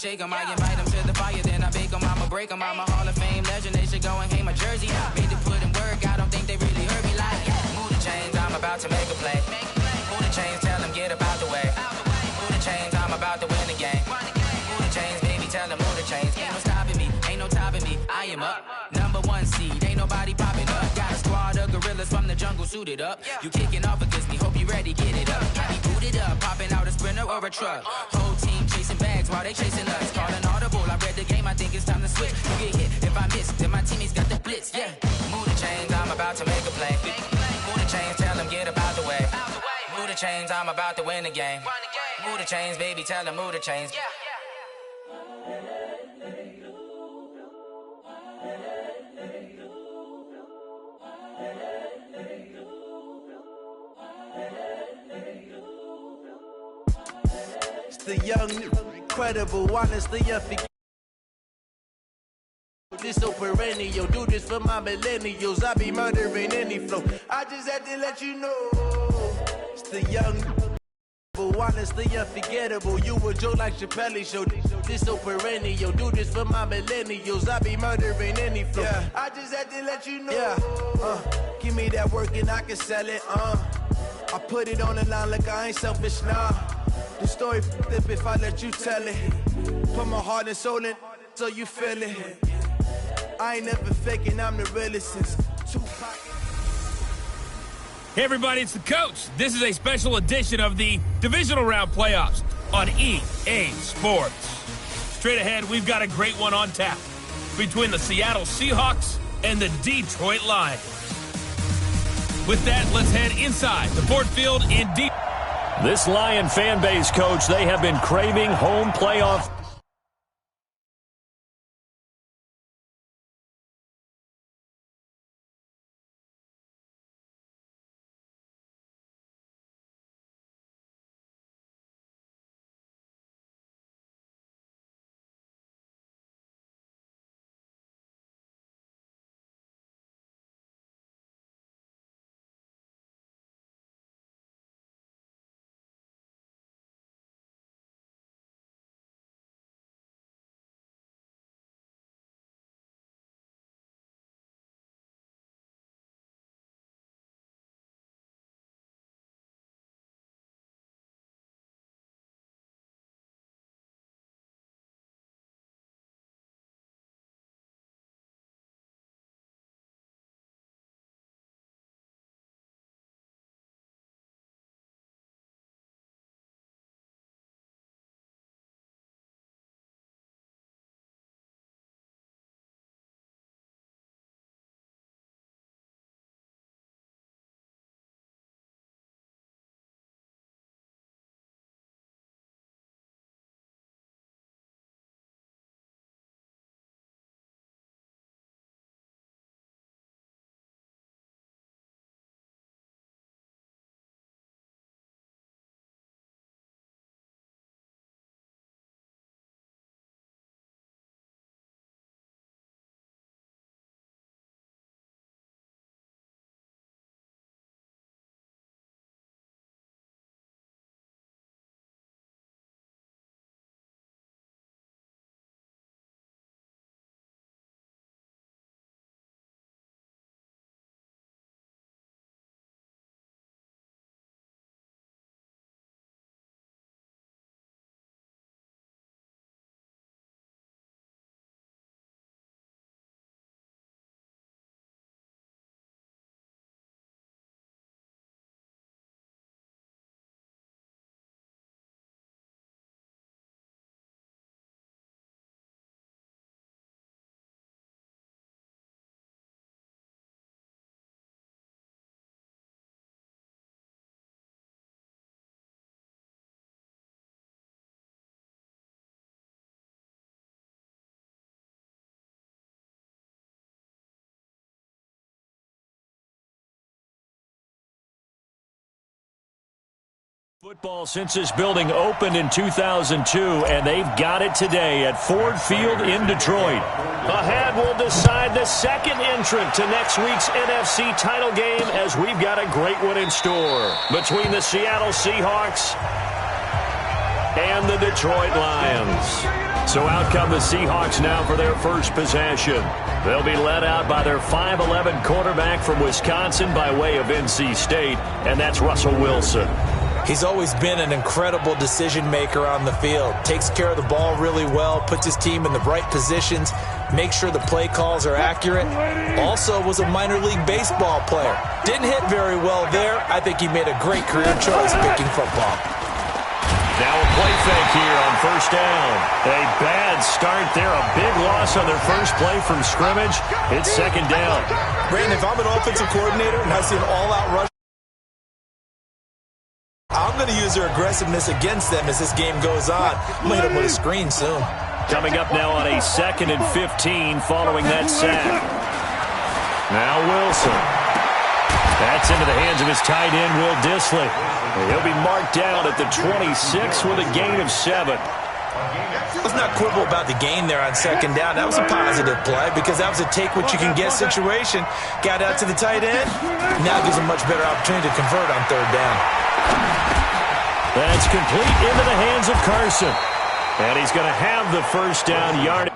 shake 'em. I invite 'em to the fire, then I bake 'em. I'ma break 'em. I'm a Hall of Fame legend. They should go and hang my jersey. Made to put in work. I don't think they really heard me like. Move the chains, I'm about to make a play. Move the chains, tell them get up out the way. Move the chains, I'm about to win the game. Move the chains, baby, tell them move the chains. Ain't no stopping me, ain't no topping me. I am up, #1 seed. Ain't nobody popping up. Got a squad of gorillas from the jungle suited up. You kicking off against me, hope you ready, get it up. I be booted up, popping out a sprinter or a truck. Whole team chasing bags while they chasing us. Calling audible, I read the game, I think it's time to switch. You get hit if I miss, then my teammates got the blitz, yeah. Move the chains, I'm about to make a play. Move the chains, tell them get up out the way. Move the chains, I'm about to win the game. Move the chains, baby, tell them move the chains. It's the young, incredible, honestly unforgettable. This so perennial, do this for my millennials. I be murdering any flow. I just had to let you know. It's the young, honestly unforgettable. You a joke like Chappelle show. This so perennial, do this for my millennials. I be murdering any flow. Yeah. I just had to let you know. Yeah. Give me that work and I can sell it. I put it on the line like I ain't selfish, nah. The story flip if I let you tell it. Put my heart and soul in so you feel it. I ain't never faking, I'm the realest since Tupac. Hey everybody, it's the coach. This is a special edition of the Divisional Round Playoffs on EA Sports. Straight ahead, we've got a great one on tap between the Seattle Seahawks and the Detroit Lions. With that, let's head inside the Ford Field in Detroit. This Lion fan base, Coach, they have been craving home playoff. Football since this building opened in 2002, and they've got it today at Ford Field in Detroit. Ahead, we'll decide the second entrant to next week's NFC title game, as we've got a great one in store between the Seattle Seahawks and the Detroit Lions. So out come the Seahawks now for their first possession. They'll be led out by their 5'11 quarterback from Wisconsin by way of NC State, and that's Russell Wilson. He's always been an incredible decision maker on the field. Takes care of the ball really well, puts his team in the right positions, makes sure the play calls are accurate. Also was a minor league baseball player. Didn't hit very well there. I think he made a great career choice picking football. Now a play fake here on first down. A bad start there. A big loss on their first play from scrimmage. It's second down. Brandon, if I'm an offensive coordinator and I see an all-out rush, I'm going to use their aggressiveness against them as this game goes on. I'm going to hit them with a screen soon. Coming up now on a 2nd and 15 following that sack. Now Wilson. That's into the hands of his tight end, Will Dissly. He'll be marked down at the 26 with a gain of 7. Let's not quibble about the gain there on second down. That was a positive play because that was a take-what-you-can-get situation. Got out to the tight end. Now gives him a much better opportunity to convert on third down. That's complete into the hands of Carson. And he's going to have the first down yardage.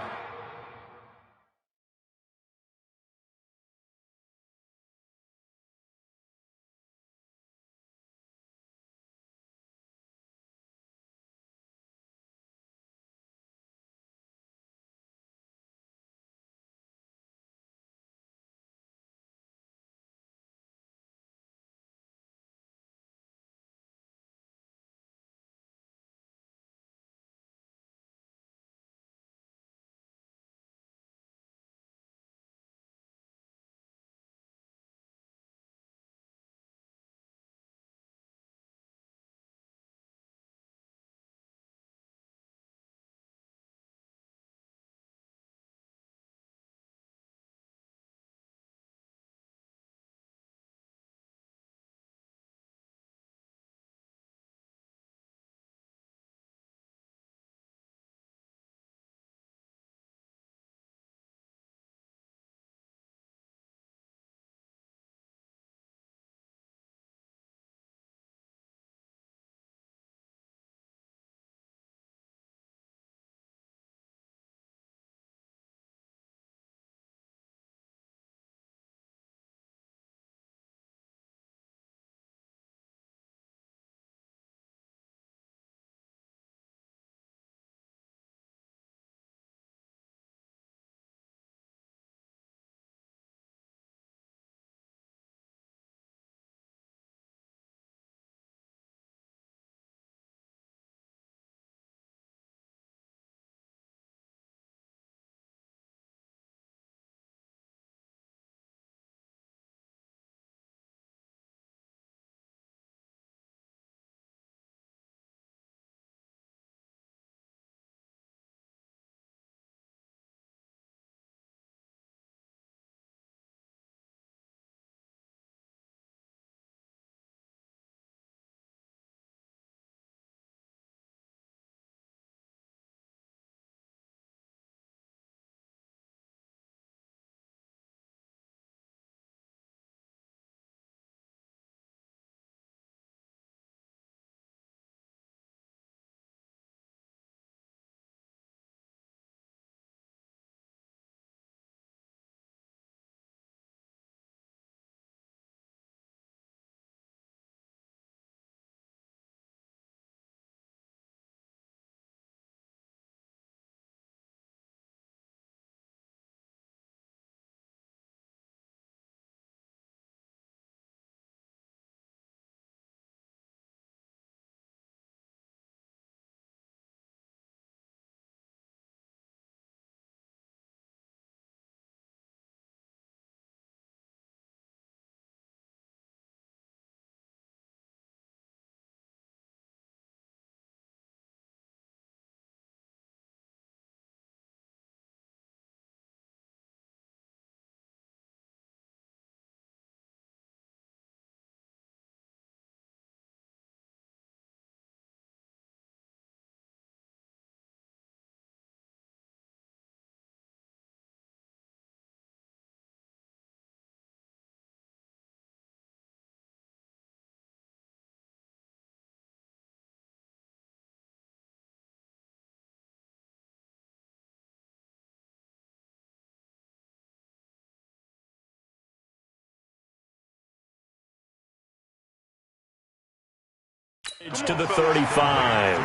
To the 35.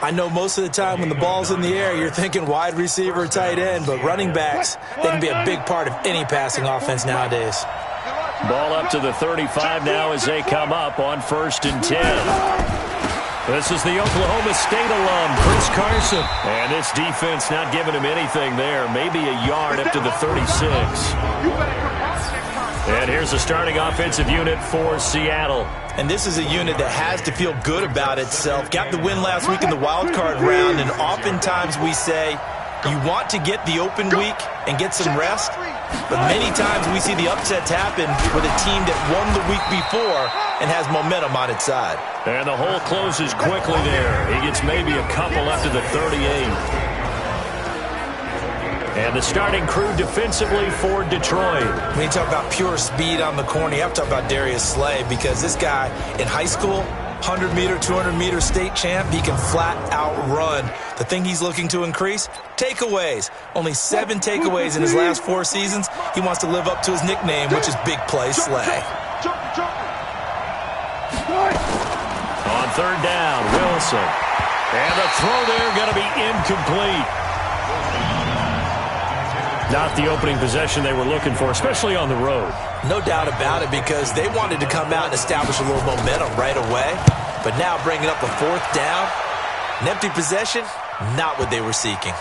I know most of the time when the ball's in the air, you're thinking wide receiver, tight end, but running backs, they can be a big part of any passing offense nowadays. Ball up to the 35 now as they come up on 1st and 10. This is the Oklahoma State alum, Chris Carson. And this defense not giving him anything there. Maybe a yard up to the 36. And here's the starting offensive unit for Seattle. And this is a unit that has to feel good about itself. Got the win last week in the wild card round, and oftentimes we say you want to get the open week and get some rest, but many times we see the upsets happen with a team that won the week before and has momentum on its side. And the hole closes quickly there. He gets maybe a couple up to the 38. And the starting crew defensively for Detroit. When you talk about pure speed on the corner, you have to talk about Darius Slay, because this guy in high school, 100-meter, 200-meter state champ, he can flat out run. The thing he's looking to increase, takeaways. Only 7 takeaways in his last 4 seasons. He wants to live up to his nickname, which is Big Play Slay. On 3rd down, Wilson. And the throw there going to be incomplete. Not the opening possession they were looking for, especially on the road. No doubt about it, because they wanted to come out and establish a little momentum right away. But now bringing up a 4th down, an empty possession, not what they were seeking.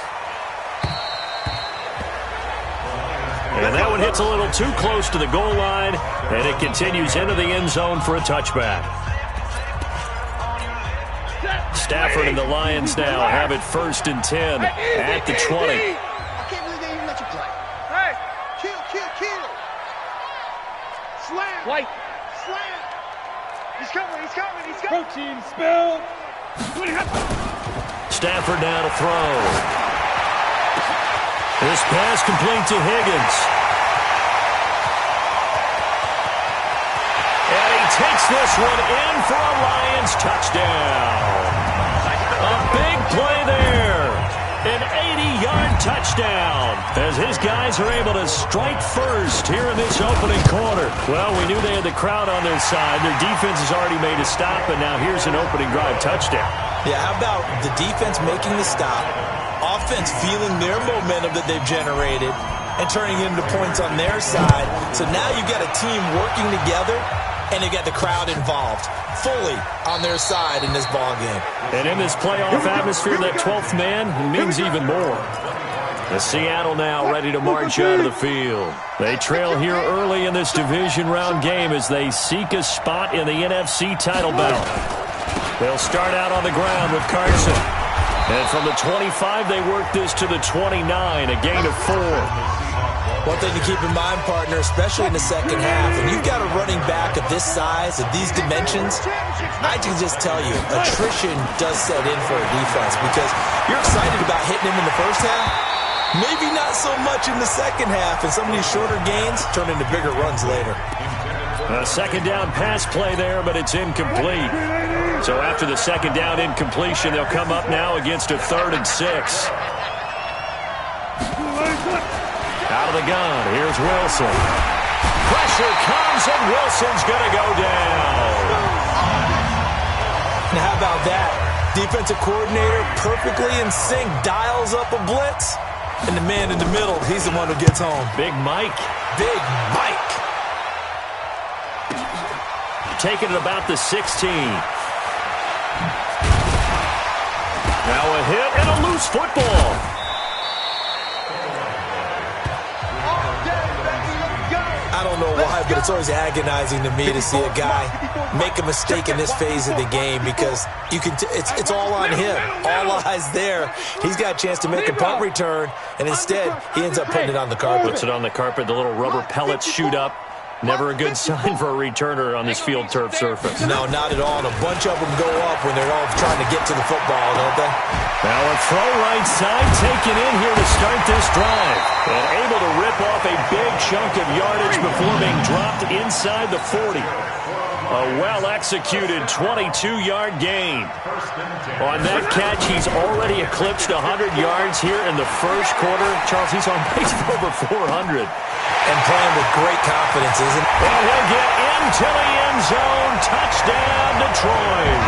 And that one hits a little too close to the goal line, and it continues into the end zone for a touchback. Stafford and the Lions now have it 1st and 10 at the 20. White. Slam. He's coming. Protein spill. Stafford now to throw. This pass complete to Higgins. And he takes this one in for a Lions touchdown. A big play there. An 80-yard touchdown as his guys are able to strike first here in this opening quarter. Well, we knew they had the crowd on their side. Their defense has already made a stop, and now here's an opening drive touchdown. Yeah, how about the defense making the stop, offense feeling their momentum that they've generated, and turning it into points on their side. So now you've got a team working together, and you got the crowd involved fully on their side in this ball game. And in this playoff atmosphere, that 12th man means even more. The Seattle now ready to march out of the field. They trail here early in this division round game as they seek a spot in the NFC title battle. They'll start out on the ground with Carson. And from the 25, they work this to the 29, a gain of 4. One thing to keep in mind, partner, especially in the second half, when you've got a running back of this size, of these dimensions, I can just tell you, attrition does set in for a defense, because you're excited about hitting him in the first half, maybe not so much in the second half, and some of these shorter gains turn into bigger runs later. A second down pass play there, but it's incomplete. So after the second down incompletion, they'll come up now against a 3rd and 6. Out of the gun, here's Wilson. Pressure comes, and Wilson's going to go down. Now, how about that? Defensive coordinator perfectly in sync, dials up a blitz, and the man in the middle, he's the one who gets home. Big Mike. Big Mike. Taking it about the 16. Now a hit and a loose football. I don't know why, but it's always agonizing to me to see a guy make a mistake in this phase of the game, because you can it's all on him. All eyes there. He's got a chance to make a punt return, and instead he ends up putting it on the carpet. Puts it on the carpet. The little rubber pellets shoot up. Never a good sign for a returner on this field turf surface. No, not at all. And a bunch of them go up when they're all trying to get to the football, don't they? Now a throw right side taken in here to start this drive. And able to rip off a big chunk of yardage before being dropped inside the 40. A well-executed 22-yard gain. On that catch, he's already eclipsed 100 yards here in the first quarter. Charles, he's on pace for over 400. And playing with great confidence, isn't it? And he'll get into the end zone. Touchdown, Detroit. destroyed.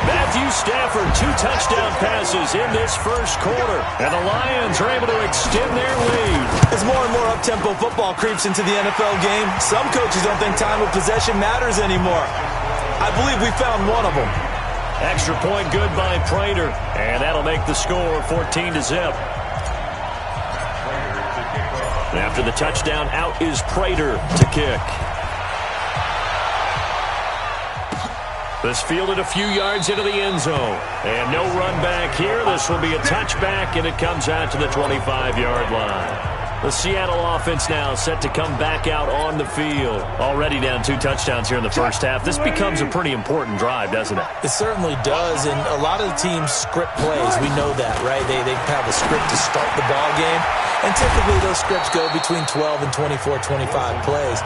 Matthew Stafford, 2 touchdown passes in this first quarter. And the Lions are able to extend their lead. As more and more up-tempo football creeps into the NFL game, some coaches don't think time of possession matters anymore. I believe we found one of them. Extra point good by Prater. And that'll make the score 14-0. After the touchdown, out is Prater to kick. This fielded a few yards into the end zone. And no run back here. This will be a touchback, and it comes out to the 25-yard line. The Seattle offense now set to come back out on the field. Already down 2 touchdowns here in the first half. This becomes a pretty important drive, doesn't it? It certainly does, and a lot of the teams script plays. We know that, right? They have a script to start the ball game, and typically those scripts go between 12 and 24, 25 plays.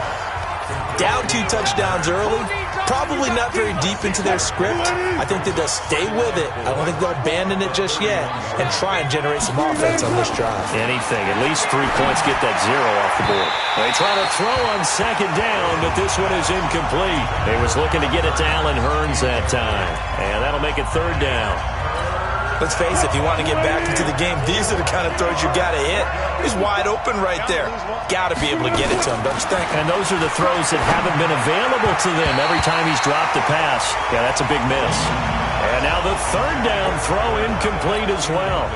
Down 2 touchdowns early, probably not very deep into their script. I think that they'll stay with it. I don't think they'll abandon it just yet and try and generate some offense on this drive. Anything, at least 3 points, get that 0 off the board. They try to throw on second down, but this one is incomplete. They was looking to get it to Allen Hurns that time, and that'll make it 3rd down. Let's face it, if you want to get back into the game, these are the kind of throws you got to hit. He's wide open right there. Got to be able to get it to him, don't you think? And those are the throws that haven't been available to them every time he's dropped a pass. Yeah, that's a big miss. And now the 3rd down throw incomplete as well.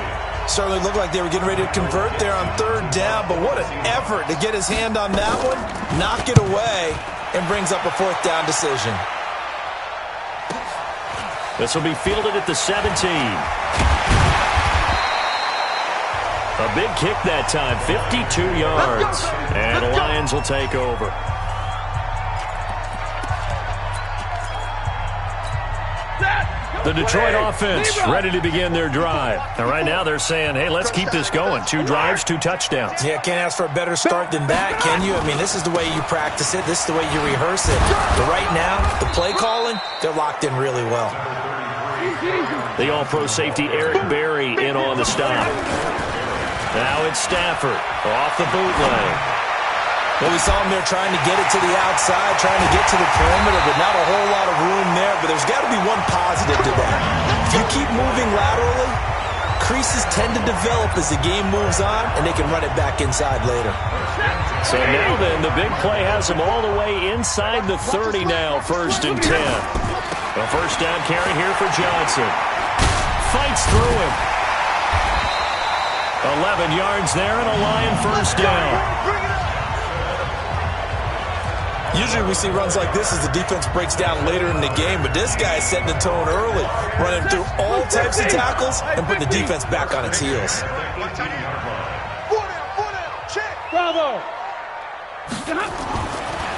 Certainly looked like they were getting ready to convert there on 3rd down, but what an effort to get his hand on that one, knock it away, and brings up a 4th down decision. This will be fielded at the 17. A big kick that time, 52 yards. And the Lions will take over. The Detroit offense ready to begin their drive. And right now they're saying, hey, let's keep this going. 2 drives, 2 touchdowns. Yeah, can't ask for a better start than that, can you? I mean, this is the way you practice it. This is the way you rehearse it. But right now, the play calling, they're locked in really well. The all-pro safety Eric Berry in on the stop. Now it's Stafford off the bootleg. Well, we saw him there trying to get it to the outside, trying to get to the perimeter, but not a whole lot of room there. But there's got to be one positive to that. If you keep moving laterally, creases tend to develop as the game moves on, and they can run it back inside later. So now then, the big play has them all the way inside the 30 now, 1st and 10. A 1st down carry here for Johnson. Fights through him. 11 yards there and a Lion 1st down. Usually we see runs like this as the defense breaks down later in the game, but this guy is setting the tone early, running through all types of tackles and putting the defense back on its heels. Bravo!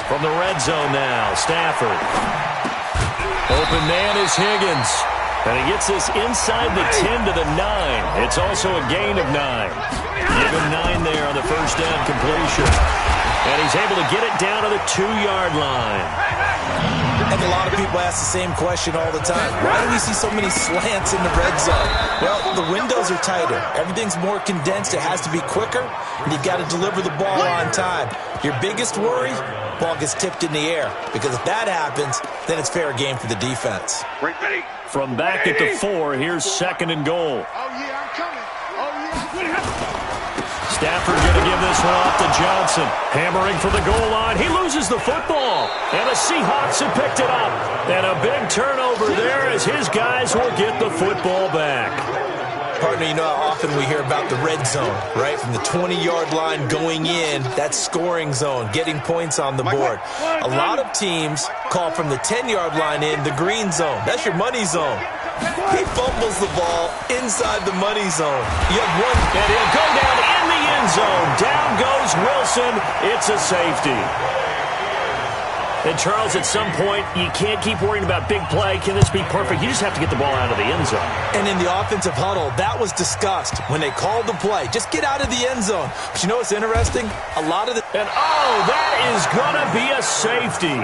From the red zone now, Stafford. Open man is Higgins. And he gets this inside the 10 to the 9. It's also a gain of 9. Give him 9 there on the 1st down completion. And he's able to get it down to the 2-yard line. And a lot of people ask the same question all the time. Why do we see so many slants in the red zone? Well, the windows are tighter. Everything's more condensed. It has to be quicker, and you've got to deliver the ball on time. Your biggest worry, ball gets tipped in the air. Because if that happens, then it's fair game for the defense. From back at the 4, here's 2nd and goal. Oh, yeah, I'm coming. Oh, yeah. Stafford going to give this one off to Johnson. Hammering for the goal line. He loses the football. And the Seahawks have picked it up. And a big turnover there as his guys will get the football back. Partner, you know how often we hear about the red zone, right? From the 20-yard line going in, that scoring zone, getting points on the board. A lot of teams call from the 10-yard line in the green zone. That's your money zone. He fumbles the ball inside the money zone. You have one. And he'll go down in the end zone. Down goes Wilson. It's a safety. And, Charles, at some point, you can't keep worrying about big play. Can this be perfect? You just have to get the ball out of the end zone. And in the offensive huddle, that was discussed when they called the play. Just get out of the end zone. But you know what's interesting? A lot of the... And, oh, that is going to be a safety.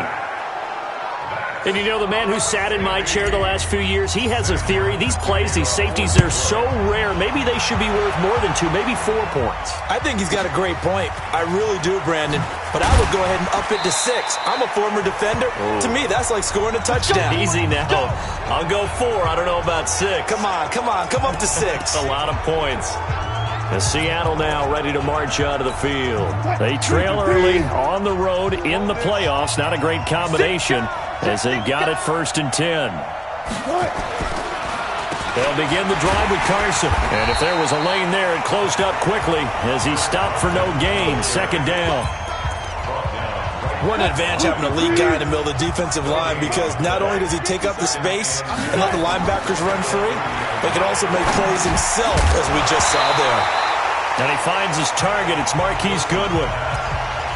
And you know, the man who sat in my chair the last few years, he has a theory. These plays, these safeties, they're so rare. Maybe they should be worth more than 2, maybe 4 points. I think he's got a great point. I really do, Brandon. But I would go ahead and up it to 6. I'm a former defender. Ooh. To me, that's like scoring a touchdown. Easy now. I'll go 4. I don't know about 6. Come on. Come up to 6. That's a lot of points. As Seattle now ready to march out of the field. They trail early on the road in the playoffs. Not a great combination as they've got it 1st and 10. They'll begin the drive with Carson. And if there was a lane there, it closed up quickly as he stopped for no gain. 2nd down. What an advantage having a lead guy in the middle of the defensive line, because not only does he take up the space and let the linebackers run free, but he can also make plays himself, as we just saw there. And he finds his target. It's Marquise Goodwin.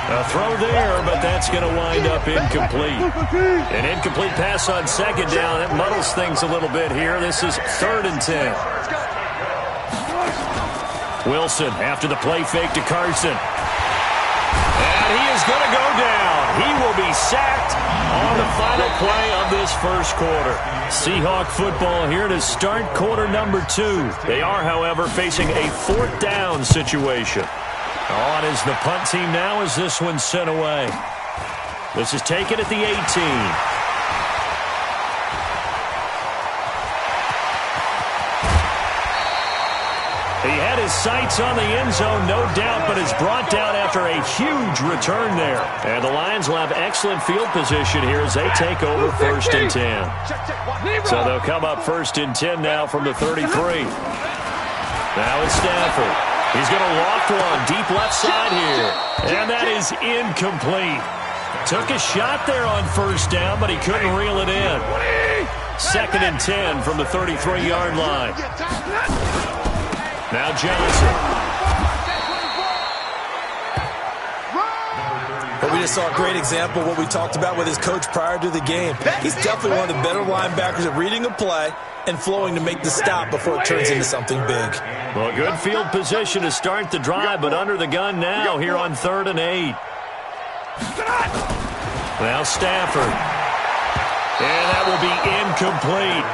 A throw there, but that's going to wind up incomplete. An incomplete pass on 2nd down. That muddles things a little bit here. This is 3rd and 10. Wilson after the play fake to Carson. And he is going to go down. He will be sacked on the final play of this 1st quarter. Seahawk football here to start quarter number 2. They are, however, facing a 4th down situation. On is the punt team now as this one's sent away. This is taken at the 18. He had his sights on the end zone, no doubt, but is brought down after a huge return there. And the Lions will have excellent field position here as they take over 1st and 10. So they'll come up 1st and 10 now from the 33. Now it's Stafford. He's going to loft one deep left side here. And that is incomplete. Took a shot there on 1st down, but he couldn't reel it in. 2nd and 10 from the 33-yard line. Now Johnson. But we just saw a great example of what we talked about with his coach prior to the game. He's definitely one of the better linebackers at reading a play and flowing to make the stop before it turns into something big. Well, good field position to start the drive, but under the gun now here on 3rd and 8. Now Stafford. And that will be incomplete.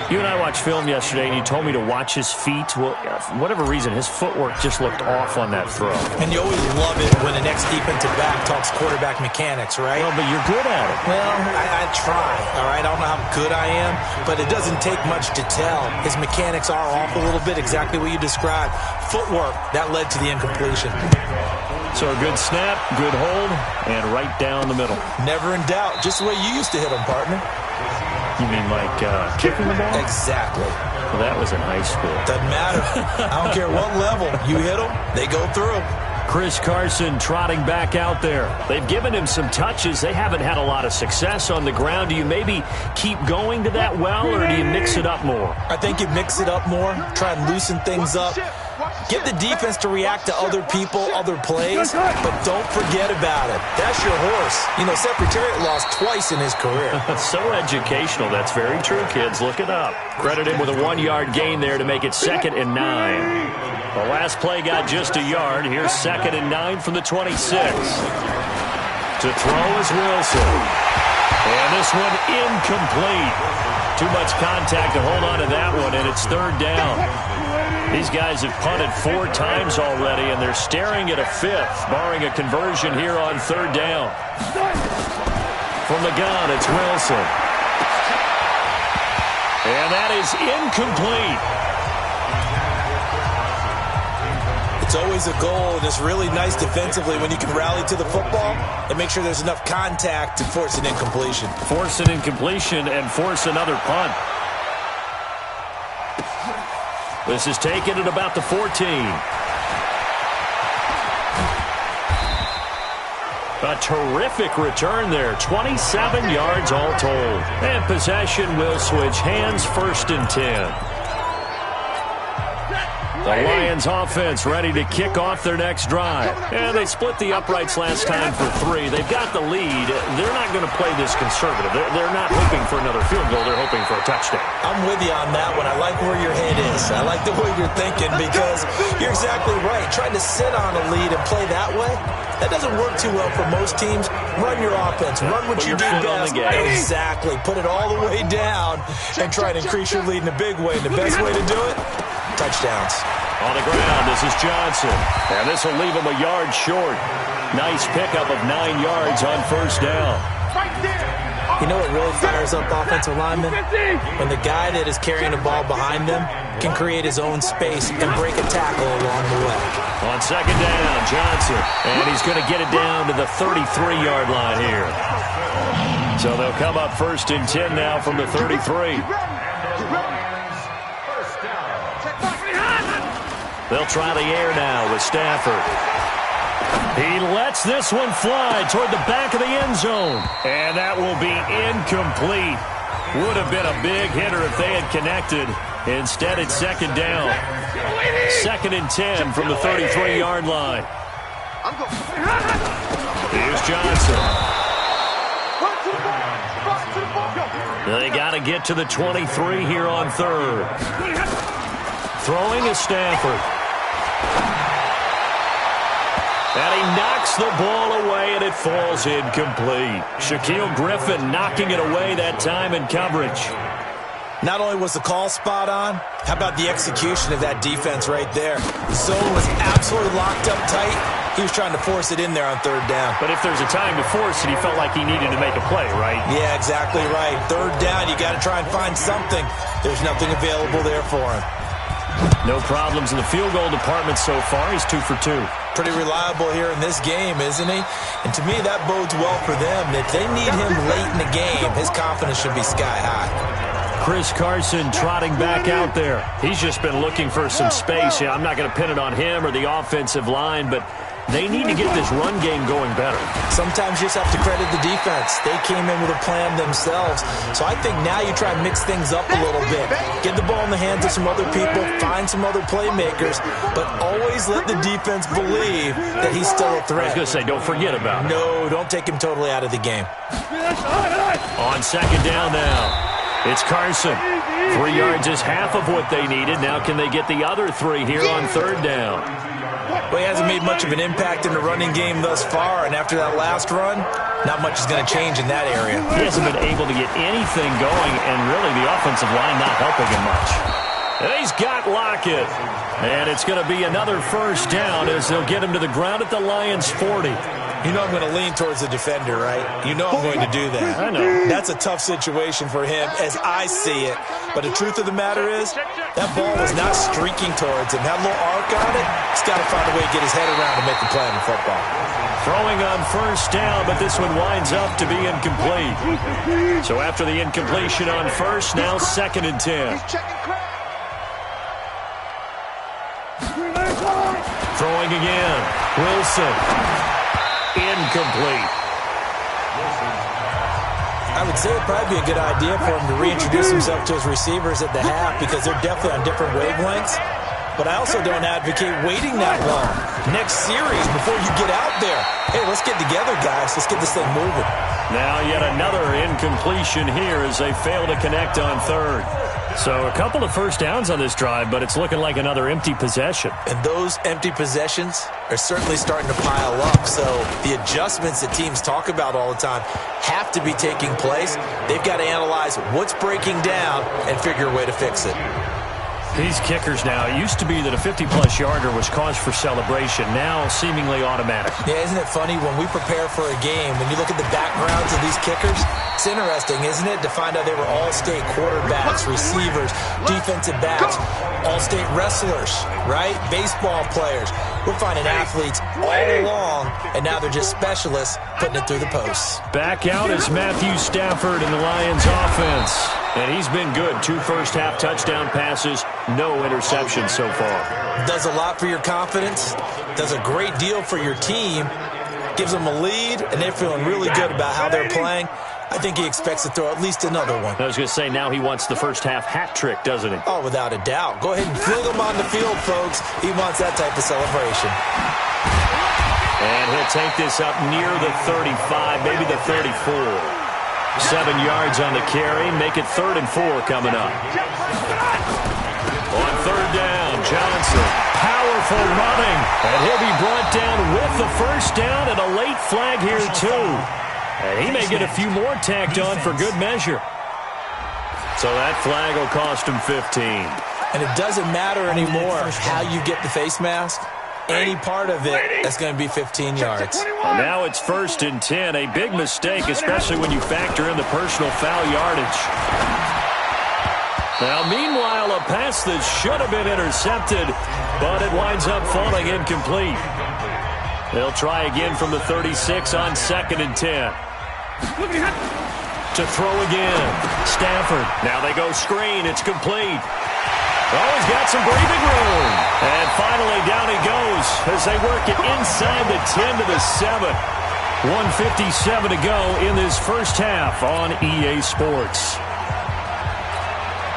You and I watched film yesterday, and you told me to watch his feet. Well, for whatever reason, his footwork just looked off on that throw. And you always love it when the next defensive back talks quarterback mechanics, right? Well, but you're good at it. Well, I try, all right? I don't know how good I am, but it doesn't take much to tell. His mechanics are off a little bit, exactly what you described. Footwork, that led to the incompletion. So a good snap, good hold, and right down the middle. Never in doubt. Just the way you used to hit them, partner. You mean like kicking the ball? Exactly. Well, that was in high school. Doesn't matter. I don't care what level. You hit them, they go through. Chris Carson trotting back out there. They've given him some touches. They haven't had a lot of success on the ground. Do you maybe keep going to that well, or do you mix it up more? I think you mix it up more, try and loosen things up. Get the defense to react to other people, other plays, but don't forget about it. That's your horse. You know, Secretariat lost twice in his career. So educational. That's very true, kids. Look it up. Credit him with a 1-yard gain there to make it 2nd and 9. The last play got just a yard. Here's 2nd and 9 from the 26. To throw is Wilson. And this one incomplete. Too much contact to hold on to that one, and it's 3rd down. These guys have punted 4 times already, and they're staring at a 5th, barring a conversion here on 3rd down. From the gun, it's Wilson. And that is incomplete. It's always a goal, and it's really nice defensively when you can rally to the football and make sure there's enough contact to force an incompletion. Force an incompletion and force another punt. This is taken at about the 14. A terrific return there. 27 yards all told. And possession will switch hands, 1st and 10. The Lions offense ready to kick off their next drive. And they split the uprights last time for 3. They've got the lead. They're not going to play this conservative. They're not hoping for another field goal. They're hoping for a touchdown. I'm with you on that one. I like where your head is. I like the way you're thinking because you're exactly right. Trying to sit on a lead and play that way, that doesn't work too well for most teams. Run your offense. Run what you do best. Exactly. Put it all the way down and try to increase your lead in a big way. And the best way to do it, touchdowns. On the ground, this is Johnson. And this will leave him a yard short. Nice pickup of 9 yards on first down. You know what really fires up offensive linemen? When the guy that is carrying the ball behind them can create his own space and break a tackle along the way. On second down, Johnson. And he's going to get it down to the 33-yard line here. So they'll come up 1st and 10 now from the 33. They'll try the air now with Stafford. He lets this one fly toward the back of the end zone. And that will be incomplete. Would have been a big hitter if they had connected. Instead, it's second down. 2nd and 10 from the 33-yard line. Here's Johnson. They got to get to the 23 here on 3rd. Throwing is Stafford. And he knocks the ball away, and it falls incomplete. Shaquille Griffin knocking it away that time in coverage. Not only was the call spot on, how about the execution of that defense right there? The zone was absolutely locked up tight. He was trying to force it in there on 3rd down. But if there's a time to force it, he felt like he needed to make a play, right? Yeah, exactly right. 3rd down, you got to try and find something. There's nothing available there for him. No problems in the field goal department so far. He's 2 for 2. Pretty reliable here in this game, isn't he? And to me, that bodes well for them. If they need him late in the game, his confidence should be sky high. Chris Carson trotting back out there. He's just been looking for some space. Yeah, I'm not going to pin it on him or the offensive line, but they need to get this run game going better. Sometimes you just have to credit the defense. They came in with a plan themselves. So I think now you try and mix things up a little bit. Get the ball in the hands of some other people, find some other playmakers, but always let the defense believe that he's still a threat. I was going to say, don't forget about him. No, don't take him totally out of the game. On second down now, it's Carson. 3 yards is half of what they needed. Now can they get the other 3 here on 3rd down? Well, he hasn't made much of an impact in the running game thus far, and after that last run, not much is going to change in that area. He hasn't been able to get anything going, and really the offensive line not helping him much. And he's got Lockett. And it's going to be another 1st down as they'll get him to the ground at the Lions' 40. You know I'm going to lean towards the defender, right? You know I'm going to do that. I know. That's a tough situation for him as I see it. But the truth of the matter is, that ball was not streaking towards him. Had a little arc on it. He's got to find a way to get his head around and make a play in football. Throwing on 1st down, but this one winds up to be incomplete. So after the incompletion on 1st, now 2nd and 10. Throwing again. Wilson. Incomplete. I would say it'd probably be a good idea for him to reintroduce himself to his receivers at the half because they're definitely on different wavelengths. But I also don't advocate waiting that long. Next series, before you get out there, hey, let's get together, guys. Let's get this thing moving. Now yet another incompletion here as they fail to connect on 3rd. So a couple of 1st downs on this drive, but it's looking like another empty possession. And those empty possessions are certainly starting to pile up. So the adjustments that teams talk about all the time have to be taking place. They've got to analyze what's breaking down and figure a way to fix it. These kickers now, it used to be that a 50-plus yarder was cause for celebration. Now seemingly automatic. Yeah, isn't it funny when we prepare for a game, when you look at the backgrounds of these kickers, it's interesting, isn't it, to find out they were all-state quarterbacks, receivers, defensive backs, all-state wrestlers, right? Baseball players. We're finding athletes all along, and now they're just specialists putting it through the posts. Back out is Matthew Stafford in the Lions offense. And he's been good. 2 first-half touchdown passes, no interceptions so far. Does a lot for your confidence, does a great deal for your team, gives them a lead, and they're feeling really good about how they're playing. I think he expects to throw at least another one. I was going to say, now he wants the first half hat trick, doesn't he? Oh, without a doubt. Go ahead and fling him on the field, folks. He wants that type of celebration. And he'll take this up near the 35, maybe the 34. 7 yards on the carry. Make it 3rd and 4 coming up. On 3rd down, Johnson. Powerful running. And he'll be brought down with the first down and a late flag here, too. And he may get a few more tacked on for good measure. So that flag will cost him 15. And it doesn't matter anymore how you get the face mask. Any part of it, that's going to be 15 yards. And now it's 1st and 10. A big mistake, especially when you factor in the personal foul yardage. Now, meanwhile, a pass that should have been intercepted, but it winds up falling incomplete. They'll try again from the 36 on 2nd and 10. To throw again. Stafford. Now they go screen. It's complete. Oh, he's got some breathing room. And finally down he goes as they work it inside the 10 to the 7. 1:57 to go in this first half on EA Sports.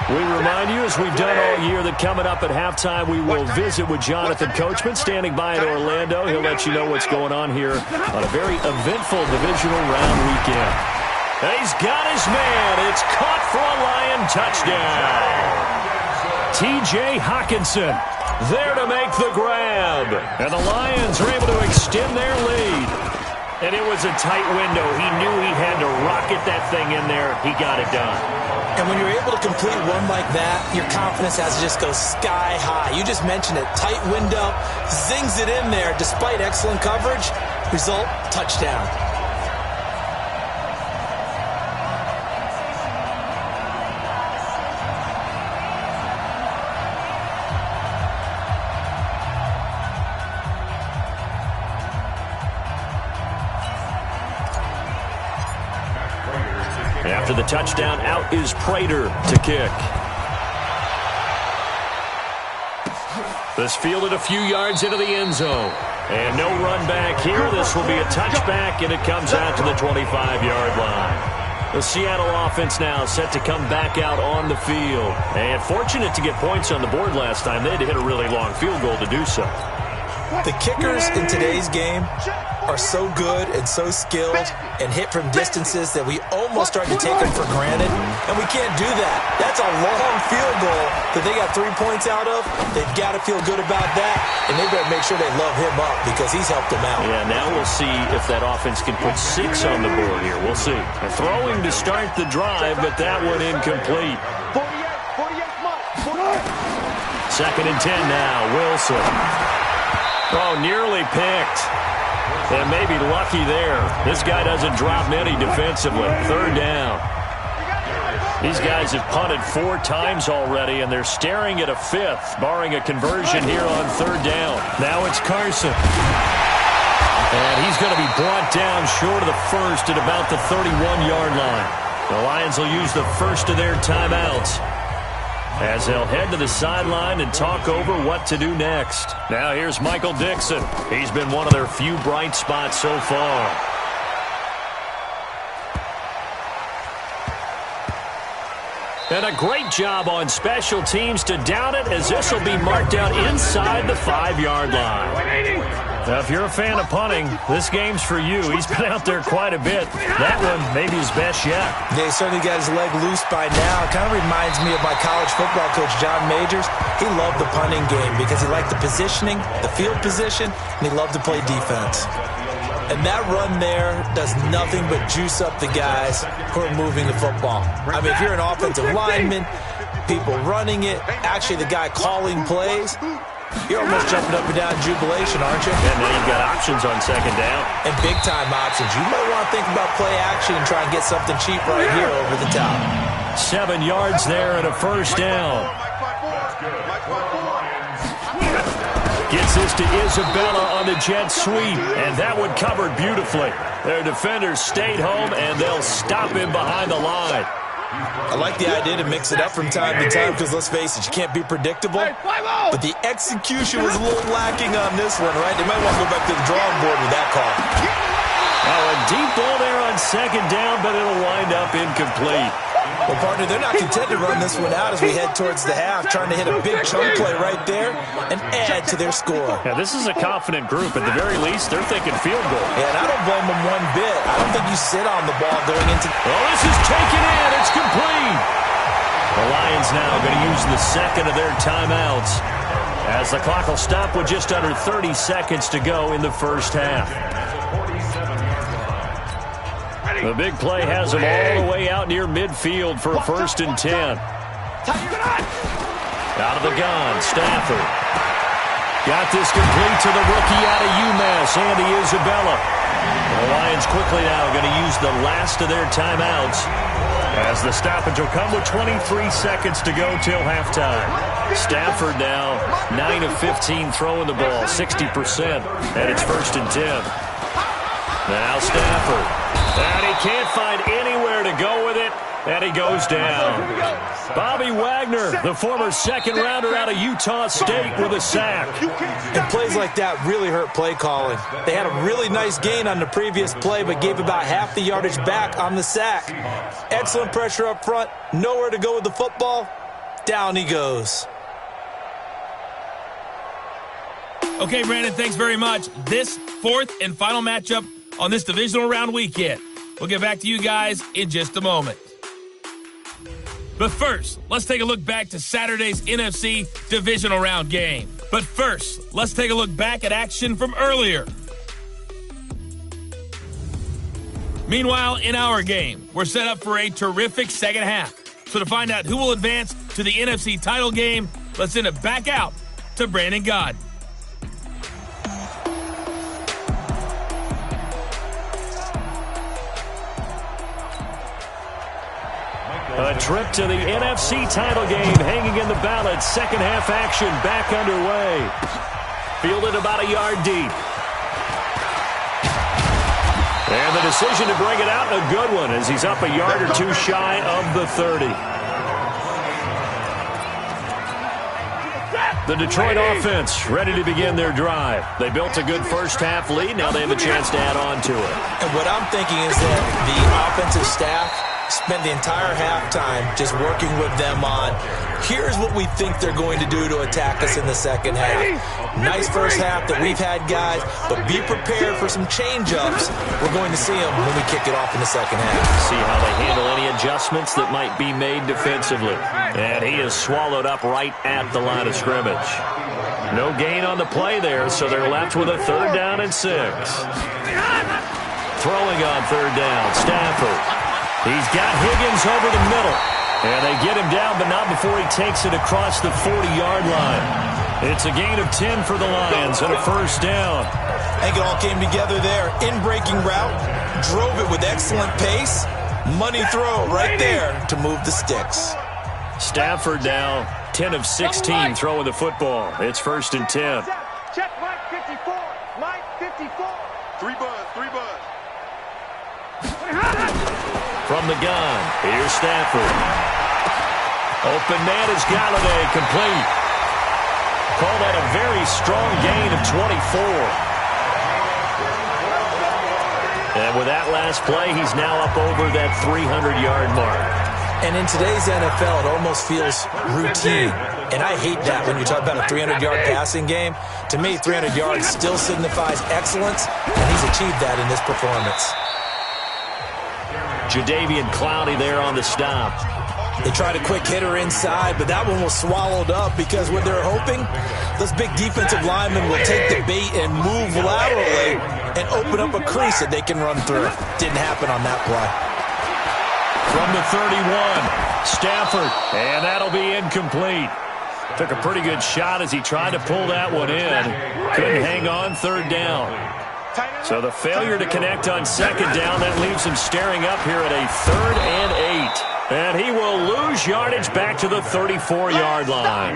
We remind you, as we've done all year, that coming up at halftime, we will visit with Jonathan Coachman, standing by in Orlando. He'll let you know what's going on here on a very eventful divisional round weekend. And he's got his man. It's caught for a Lion touchdown. T.J. Hawkinson there to make the grab. And the Lions are able to extend their lead. And it was a tight window. He knew he had to rocket that thing in there. He got it done. And when you're able to complete one like that, your confidence has to just go sky high. You just mentioned it. Tight window, zings it in there despite excellent coverage. Result, touchdown. After the touchdown, out is Prater to kick. This fielded a few yards into the end zone. And no run back here. This will be a touchback, and it comes out to the 25-yard line. The Seattle offense now set to come back out on the field. And fortunate to get points on the board last time. They had to hit a really long field goal to do so. The kickers in today's game are so good and so skilled and hit from distances that we almost start to take them for granted, and we can't do that. That's a long field goal that they got 3 points out of. They've got to feel good about that, and they better make sure they love him up because he's helped them out. Yeah, now we'll see if that offense can put 6 on the board here. We'll see. They're throwing to start the drive, but that one incomplete. 2nd and 10 now, Wilson. Oh, nearly picked. And maybe lucky there. This guy doesn't drop many defensively. 3rd down. These guys have punted 4 times already, and they're staring at a 5th, barring a conversion here on 3rd down. Now it's Carson. And he's going to be brought down short of the first at about the 31-yard line. The Lions will use the first of their timeouts as they'll head to the sideline and talk over what to do next. Now here's Michael Dixon. He's been one of their few bright spots so far. And a great job on special teams to down it, as this will be marked out inside the 5-yard line. Now, if you're a fan of punting, this game's for you. He's been out there quite a bit. That one, maybe his best yet. Yeah, he certainly got his leg loose by now. It kind of reminds me of my college football coach, John Majors. He loved the punting game because he liked the positioning, the field position, and he loved to play defense. And that run there does nothing but juice up the guys who are moving the football. I mean, if you're an offensive lineman, people running it, actually the guy calling plays, you're almost jumping up and down in jubilation, aren't you? And now you've got options on 2nd down. And big-time options. You might want to think about play action and try and get something cheap right here over the top. 7 yards there and a 1st down. Gets this to Isabella on the jet sweep, and that one covered beautifully. Their defenders stayed home, and they'll stop him behind the line. I like the idea to mix it up from time to time because, let's face it, you can't be predictable. But the execution was a little lacking on this one, right? They might want to go back to the drawing board with that call. Oh, a deep ball there on on second down, but it'll wind up incomplete. Well, partner, they're not content to run this one out as we head towards the half, trying to hit a big chunk play right there and add to their score. Yeah, this is a confident group. At the very least, they're thinking field goal. Yeah, and I don't blame them one bit. I don't think you sit on the ball going into... Oh, this is taken in. It's complete. The Lions now going to use the second of their timeouts as the clock will stop with just under 30 seconds to go in the first half. The big play has them all the way out near midfield for a 1st and 10. Out of the gun, Stafford. Got this complete to the rookie out of UMass, Andy Isabella. The Lions quickly now going to use the last of their timeouts as the stoppage will come with 23 seconds to go till halftime. Stafford now 9 of 15 throwing the ball, 60%, and it's 1st and 10. Now Stafford. And he can't find anywhere to go with it, and he goes down. Bobby Wagner, the former second-rounder out of Utah State, with a sack. And plays like that really hurt play calling. They had a really nice gain on the previous play, but gave about half the yardage back on the sack. Excellent pressure up front, nowhere to go with the football. Down he goes. Okay, Brandon, thanks very much. This 4th and final matchup on this divisional round weekend. We'll get back to you guys in just a moment. But first, let's take a look back to Saturday's NFC divisional round game. But first, let's take a look back at action from earlier. Meanwhile, in our game, we're set up for a terrific second half. So to find out who will advance to the NFC title game, let's send it back out to Brandon God. A trip to the NFC title game hanging in the balance. Second half action back underway. Fielded about a yard deep. And the decision to bring it out, a good one, as he's up a yard or two shy of the 30. The Detroit offense ready to begin their drive. They built a good first half lead. Now they have a chance to add on to it. And what I'm thinking is that the offensive staff spend the entire halftime just working with them on, here's what we think they're going to do to attack us in the second half. Nice first half that we've had, guys, but be prepared for some change-ups. We're going to see them when we kick it off in the second half. See how they handle any adjustments that might be made defensively. And he is swallowed up right at the line of scrimmage. No gain on the play there, so they're left with a 3rd down and 6. Throwing on 3rd down, Stafford. He's got Higgins over the middle. And they get him down, but not before he takes it across the 40-yard line. It's a gain of 10 for the Lions and a 1st down. I think it all came together there. In-breaking route, drove it with excellent pace. Money throw right there to move the sticks. Stafford now 10 of 16 throwing the football. It's 1st and 10. Check Mike 54. Mike 54. 3 buzz. From the gun, here's Stafford. Open man is Galladay, complete. Call that a very strong gain of 24. And with that last play, he's now up over that 300-yard mark. And in today's NFL, it almost feels routine. And I hate that when you talk about a 300-yard passing game. To me, 300 yards still signifies excellence, and he's achieved that in this performance. Jadeveon Clowney there on the stop. They tried a quick hitter inside, but that one was swallowed up because what they're hoping, those big defensive linemen will take the bait and move laterally and open up a crease that they can run through. Didn't happen on that play. From the 31, Stafford, and that'll be incomplete. Took a pretty good shot as he tried to pull that one in. Couldn't hang on 3rd down. So the failure to connect on 2nd down, that leaves him staring up here at a 3rd and 8. And he will lose yardage back to the 34-yard line.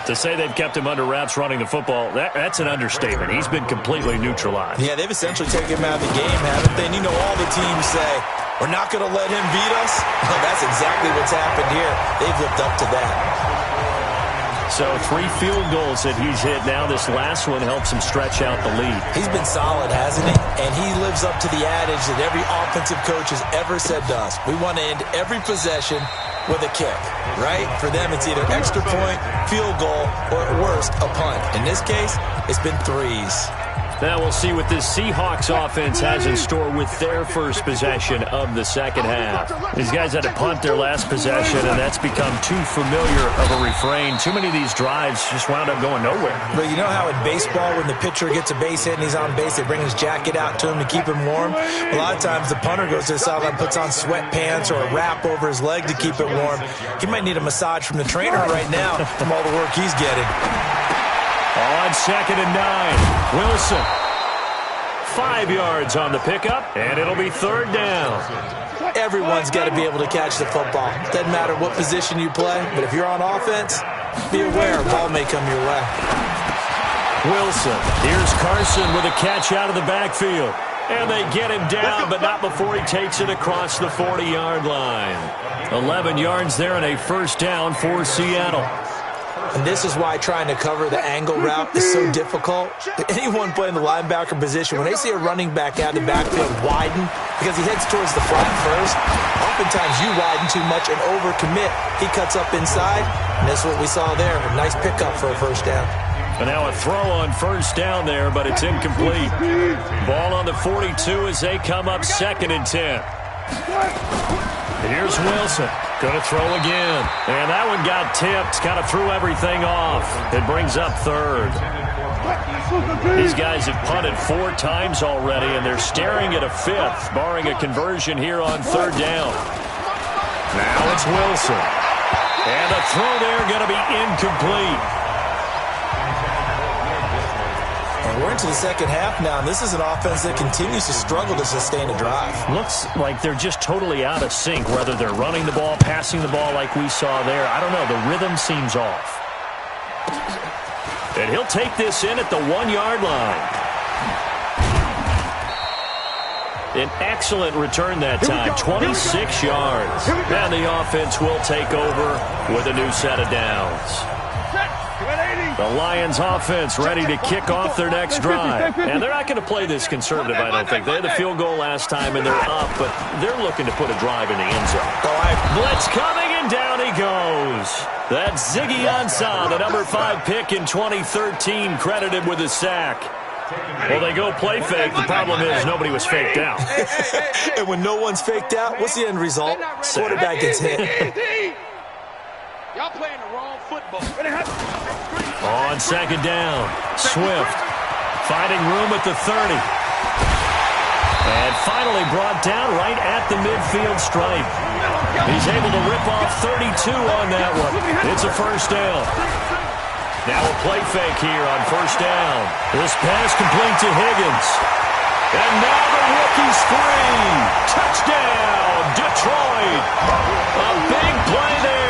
To say they've kept him under wraps running the football, that's an understatement. He's been completely neutralized. Yeah, they've essentially taken him out of the game, haven't they? And you know all the teams say, we're not going to let him beat us. Well, that's exactly what's happened here. They've lived up to that. So 3 field goals that he's hit now. This last one helps him stretch out the lead. He's been solid, hasn't he? And he lives up to the adage that every offensive coach has ever said to us. We want to end every possession with a kick, right? For them, it's either extra point, field goal, or at worst, a punt. In this case, it's been 3s. Now we'll see what this Seahawks offense has in store with their first possession of the second half. These guys had to punt their last possession, and that's become too familiar of a refrain. Too many of these drives just wound up going nowhere. But you know how in baseball, when the pitcher gets a base hit and he's on base, they bring his jacket out to him to keep him warm? A lot of times the punter goes to the sideline, puts on sweatpants or a wrap over his leg to keep it warm. He might need a massage from the trainer right now from all the work he's getting. On 2nd and 9, Wilson. 5 yards on the pickup, and it'll be 3rd down. Everyone's got to be able to catch the football. Doesn't matter what position you play, but if you're on offense, be aware a ball may come your way. Wilson. Here's Carson with a catch out of the backfield. And they get him down, but not before he takes it across the 40-yard line. 11 yards there and a 1st down for Seattle. And this is why trying to cover the angle route is so difficult. Anyone playing the linebacker position, when they see a running back out of the backfield widen, because he heads towards the flat first, oftentimes you widen too much and overcommit. He cuts up inside, and that's what we saw there. A nice pickup for a 1st down. And now a throw on 1st down there, but it's incomplete. Ball on the 42 as they come up 2nd and 10. Here's Wilson. Going to throw again. And that one got tipped. Kind of threw everything off. It brings up 3rd. These guys have punted 4 times already, and they're staring at a 5th, barring a conversion here on 3rd down. Now it's Wilson. And the throw there going to be incomplete. We're into the second half now, and this is an offense that continues to struggle to sustain a drive. Looks like they're just totally out of sync, whether they're running the ball, passing the ball like we saw there. I don't know. The rhythm seems off. And he'll take this in at the 1-yard line. An excellent return that time, 26 yards. And the offense will take over with a new set of downs. The Lions offense ready to kick off their next drive. And they're not going to play this conservative, I don't think. They had the field goal last time, and they're up, but they're looking to put a drive in the end zone. Blitz coming, and down he goes. That's Ziggy Ansah, the number 5 pick in 2013, credited with a sack. Well, they go play fake. The problem is nobody was faked out. And when no one's faked out, what's the end result? Quarterback gets hit. Y'all playing the wrong football. On 2nd down, Swift finding room at the 30. And finally brought down right at the midfield stripe. He's able to rip off 32 on that one. It's a 1st down. Now a play fake here on 1st down. This pass complete to Higgins. And now the rookie's free. Touchdown, Detroit. A big play there.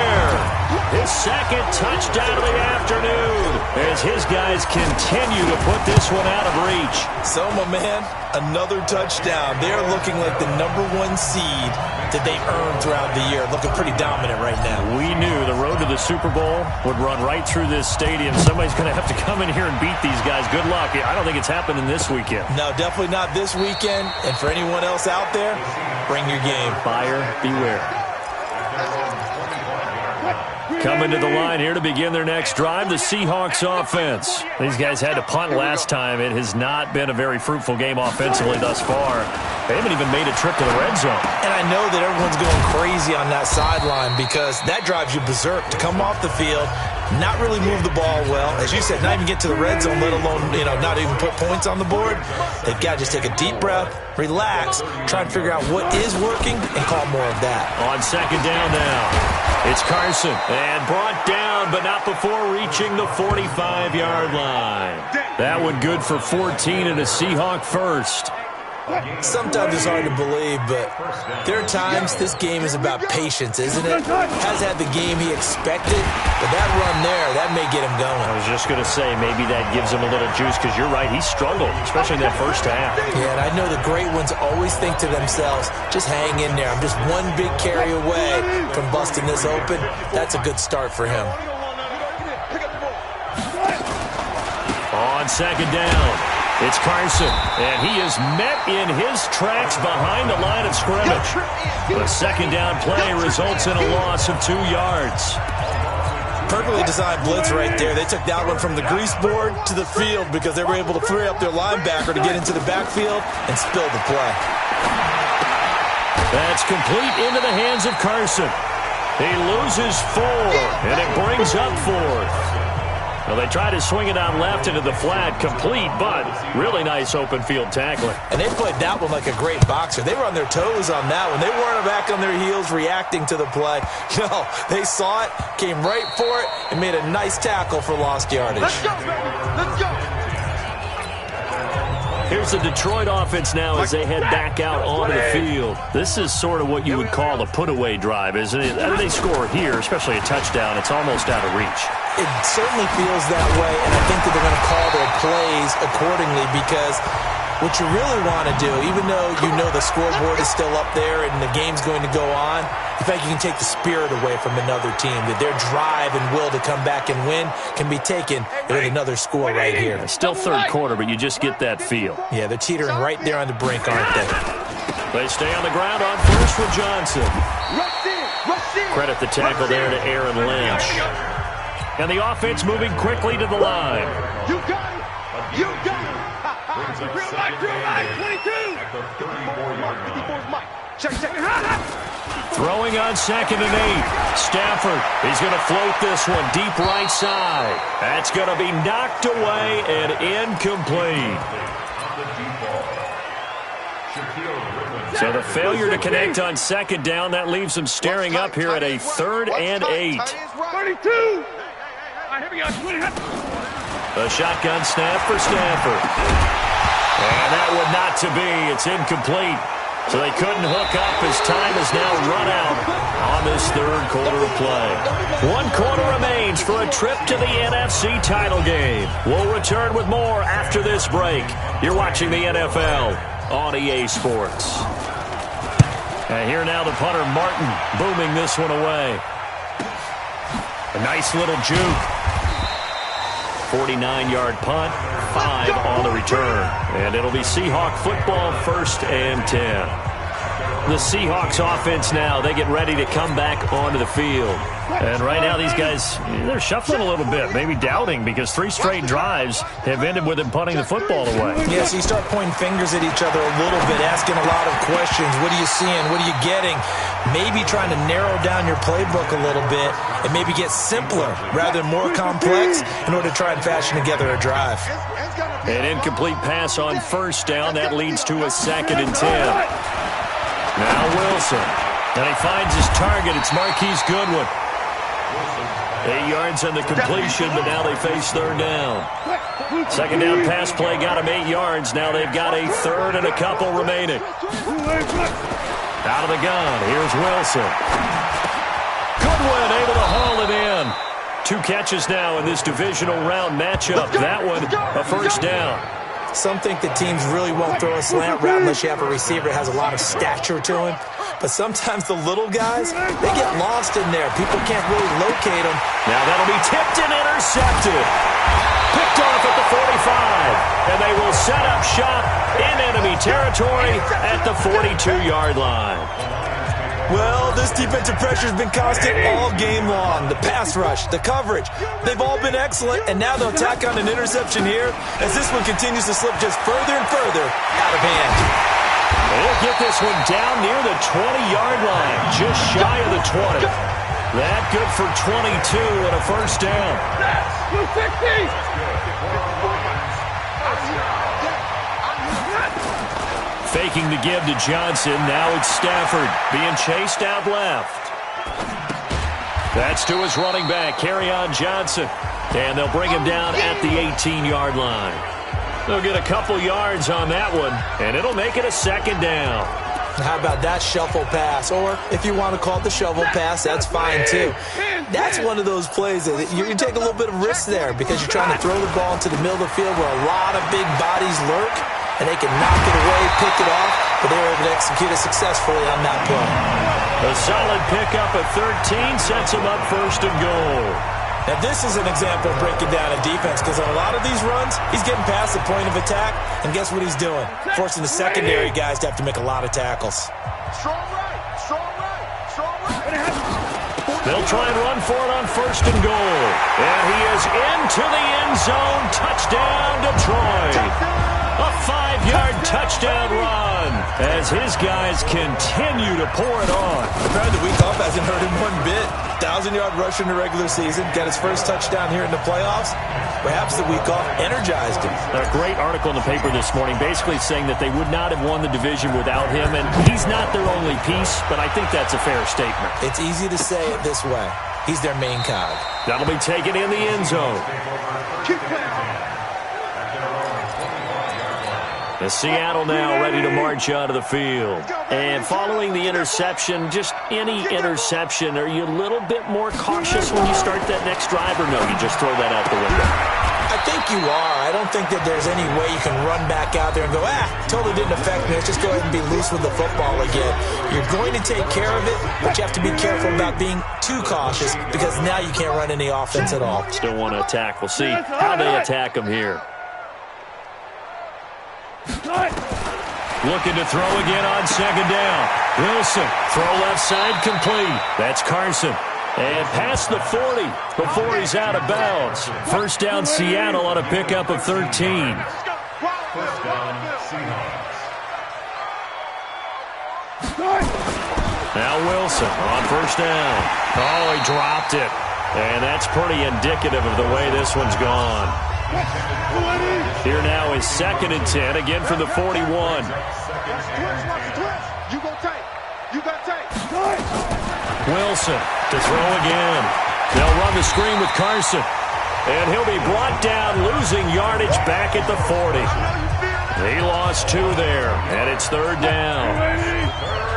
His 2nd touchdown of the afternoon as his guys continue to put this one out of reach. So, my man, another touchdown. They're looking like the number 1 seed that they earned throughout the year. Looking pretty dominant right now. We knew the road to the Super Bowl would run right through this stadium. Somebody's going to have to come in here and beat these guys. Good luck. I don't think it's happening this weekend. No, definitely not this weekend. And for anyone else out there, bring your game. Buyer beware. Coming to the line here to begin their next drive, the Seahawks offense. These guys had to punt last time. It has not been a very fruitful game offensively thus far. They haven't even made a trip to the red zone. And I know that everyone's going crazy on that sideline because that drives you berserk to come off the field, not really move the ball well. As you said, not even get to the red zone, let alone, not even put points on the board. They've got to just take a deep breath, relax, try and figure out what is working, and call more of that. On 2nd down now. It's Carson, and brought down, but not before reaching the 45-yard line. That one good for 14 and a Seahawk 1st. Sometimes it's hard to believe, but there are times this game is about patience, isn't it? Has had the game he expected, but that run there, that may get him going. I was just going to say, maybe that gives him a little juice, because you're right, he struggled, especially in that 1st half. Yeah, and I know the great ones always think to themselves, just hang in there. I'm just one big carry away from busting this open. That's a good start for him. On second down, it's Carson, and he is met in his tracks behind the line of scrimmage. The second down play results in a loss of 2 yards. Perfectly designed blitz right there. They took that one from the grease board to the field because they were able to free up their linebacker to get into the backfield and spill the play. That's complete into the hands of Carson. He loses 4, and it brings up 4th. Well, they tried to swing it out left into the flat, complete, but really nice open field tackling. And they played that one like a great boxer. They were on their toes on that one. They weren't back on their heels reacting to the play. No, they saw it, came right for it, and made a nice tackle for lost yardage. Let's go, baby. Let's go. Here's the Detroit offense now as they head back out onto the field. This is sort of what you would call a put-away drive, isn't it? As they score here, especially a touchdown, it's almost out of reach. It certainly feels that way, and I think that they're going to call their plays accordingly because what you really want to do, even though you know the scoreboard is still up there and the game's going to go on, in fact, you can take the spirit away from another team, that their drive and will to come back and win can be taken with another score right here. It's still third quarter, but you just get that feel. Yeah, they're teetering right there on the brink, aren't they? They stay on the ground on first with Johnson. Credit the tackle there to Aaron Lynch. And the offense moving quickly to the line. You got it. You got it. Real life, 22. 54's Mike. Check. Throwing on 2nd and 8. Stafford, he's going to float this one deep right side. That's going to be knocked away and incomplete. So the failure to connect on 2nd down, that leaves them staring up here at a 3rd and 8. 32. Here we go. A shotgun snap for Stafford. And that would not to be. It's incomplete. So they couldn't hook up as time is now run out on this third quarter of play. 1 quarter remains for a trip to the NFC title game. We'll return with more after this break. You're watching the NFL on EA Sports. And here now the punter, Martin, booming this one away. A nice little juke. 49-yard punt, 5 on the return. And it'll be Seahawk football, 1st and 10. The Seahawks offense now, they get ready to come back onto the field. And right now these guys, they're shuffling a little bit, maybe doubting, because 3 straight drives have ended with them punting the football away. Yeah, so you start pointing fingers at each other a little bit, asking a lot of questions. What are you seeing? What are you getting? Maybe trying to narrow down your playbook a little bit and maybe get simpler rather than more complex in order to try and fashion together a drive. An incomplete pass on 1st down. That leads to a 2nd and 10. Now Wilson. And he finds his target. It's Marquise Goodwin. 8 yards on the completion, but now they face 3rd down. 2nd down pass play got him 8 yards. Now they've got a 3rd and a couple remaining. Out of the gun, here's Wilson. Goodwin able to haul it in. 2 catches now in this divisional round matchup. That one, a 1st down. Some think that teams really won't throw a slant route unless you have a receiver that has a lot of stature to him. But sometimes the little guys, they get lost in there. People can't really locate them. Now that'll be tipped and intercepted. Picked off at the 45. And they will set up shop in enemy territory at the 42-yard line. Well, this defensive pressure has been constant all game long. The pass rush, the coverage, they've all been excellent, and now they'll tack on an interception here as this one continues to slip just further and further out of hand. They'll get this one down near the 20-yard line, just shy of the 20. That good for 22 and a 1st down. 260. Faking the give to Johnson. Now it's Stafford being chased out left. That's to his running back, Kerryon Johnson. And they'll bring him down at the 18-yard line. They'll get a couple yards on that one, and it'll make it a 2nd down. How about that shuffle pass? Or if you want to call it the shovel pass, that's fine too. That's one of those plays that you take a little bit of risk there because you're trying to throw the ball into the middle of the field where a lot of big bodies lurk, and they can knock it away, pick it off, but they were able to execute it successfully on that play. A solid pickup at 13 sets them up 1st and goal. Now, this is an example of breaking down a defense because on a lot of these runs, he's getting past the point of attack, and guess what he's doing? Forcing the secondary guys to have to make a lot of tackles. Strong right, strong right, strong right. They'll try and run for it on 1st and goal. And he is into the end zone. Touchdown, Detroit. A 5-yard touchdown run as his guys continue to pour it on. Apparently the week off hasn't hurt him one bit. 1,000-yard rusher in the regular season. Got his first touchdown here in the playoffs. Perhaps the week off energized him. A great article in the paper this morning basically saying that they would not have won the division without him. And he's not their only piece, but I think that's a fair statement. It's easy to say it this way. He's their main cog. That'll be taken in the end zone. Keep playing. The Seattle now ready to march out of the field. And following the interception, just any interception, are you a little bit more cautious when you start that next drive, or no, you just throw that out the window? I think you are. I don't think that there's any way you can run back out there and go, totally didn't affect me. Let's just go ahead and be loose with the football again. You're going to take care of it, but you have to be careful about being too cautious because now you can't run any offense at all. Still want to attack. We'll see how they attack them here. Looking to throw again on 2nd down. Wilson, throw left side complete. That's Carson. And past the 40 before he's out of bounds. 1st down Seattle on a pickup of 13. Now Wilson on 1st down. Oh, he dropped it. And that's pretty indicative of the way this one's gone. Here now is 2nd and 10, again from the 41. You go tight. You got tight. Wilson to throw again. They'll run the screen with Carson. And he'll be brought down, losing yardage back at the 40. He lost 2 there, and it's 3rd down.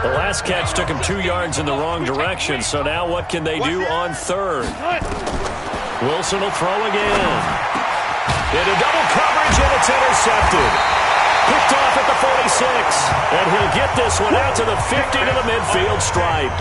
The last catch took him 2 yards in the wrong direction, so now what can they do on 3rd? Wilson will throw again. Into double coverage, and it's intercepted. Picked off at the 46. And he'll get this one out to the 50 to the midfield stripe.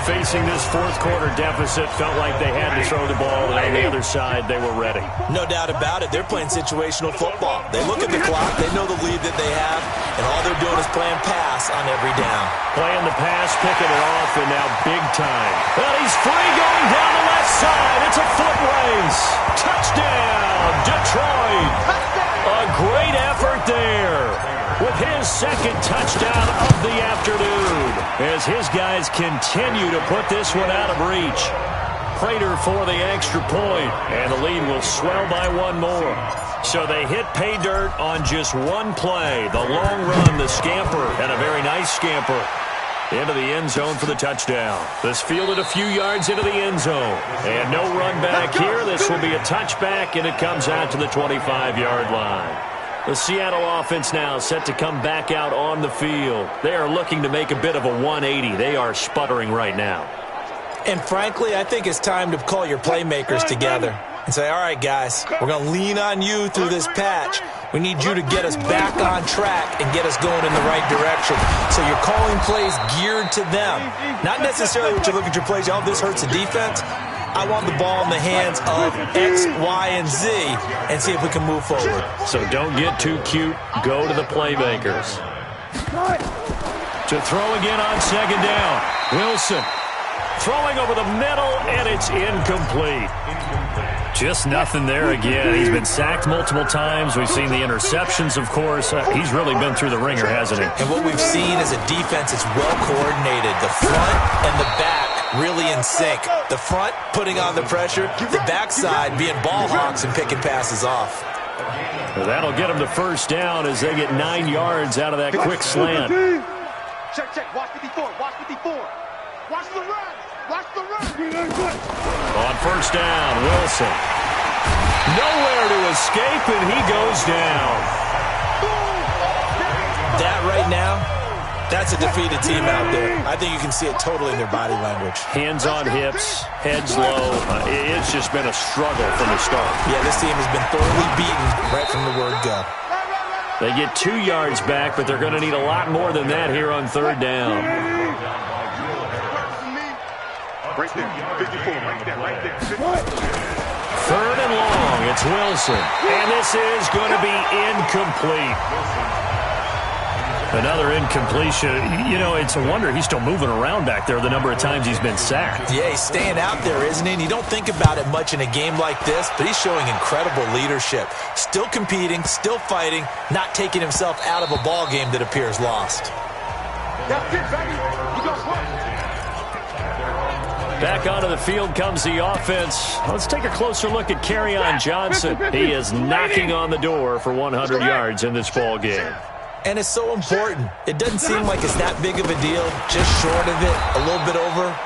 Facing this 4th quarter deficit, felt like they had to throw the ball, and on the other side, they were ready. No doubt about it. They're playing situational football. They look at the clock. They know the lead that they have, and all they're doing is playing pass on every down. Playing the pass, picking it off, and now big time. Well, he's free going down the left side. It's a foot race. Touchdown, Detroit. A great effort there with his 2nd touchdown of the afternoon as his guys continue to put this one out of reach. Prater for the extra point, and the lead will swell by 1 more. So they hit pay dirt on just 1 play. The long run, the scamper, and a very nice scamper into the end zone for the touchdown. This fielded a few yards into the end zone. And no run back here. This will be a touchback, and it comes out to the 25-yard line. The Seattle offense now set to come back out on the field. They are looking to make a bit of a 180. They are sputtering right now. And frankly, I think it's time to call your playmakers together and say, all right, guys, we're going to lean on you through this patch. We need you to get us back on track and get us going in the right direction. So you're calling plays geared to them. Not necessarily what you look at your plays, this hurts the defense. I want the ball in the hands of X, Y, and Z and see if we can move forward. So don't get too cute. Go to the playmakers. To throw again on 2nd down. Wilson throwing over the middle, and it's incomplete. Just nothing there again. He's been sacked multiple times. We've seen the interceptions, of course. He's really been through the ringer, hasn't he? And what we've seen is a defense that's well coordinated. The front and the back really in sync. The front putting on the pressure, the backside being ball hawks and picking passes off. Well, that'll get them to 1st down as they get 9 yards out of that quick slant. Check, check. Watch 54. Watch 54. Watch the run. Watch the run. On 1st down, Wilson. Nowhere to escape, and he goes down. That right now, that's a defeated team out there. I think you can see it totally in their body language. Hands on hips, heads low. It's just been a struggle from the start. Yeah, this team has been thoroughly beaten right from the word go. They get 2 yards back, but they're going to need a lot more than that here on 3rd down. Break there. 54, right there, right there. 3rd and long. It's Wilson. And this is going to be incomplete. Another incompletion. You know, it's a wonder he's still moving around back there the number of times he's been sacked. Yeah, he's staying out there, isn't he? And you don't think about it much in a game like this, but he's showing incredible leadership. Still competing, still fighting, not taking himself out of a ball game that appears lost. That's it, baby. We got one. Back onto the field comes the offense. Let's take a closer look at Kerryon Johnson. He is knocking on the door for 100 yards in this ball game. And it's so important. It doesn't seem like it's that big of a deal, just short of it, a little bit over.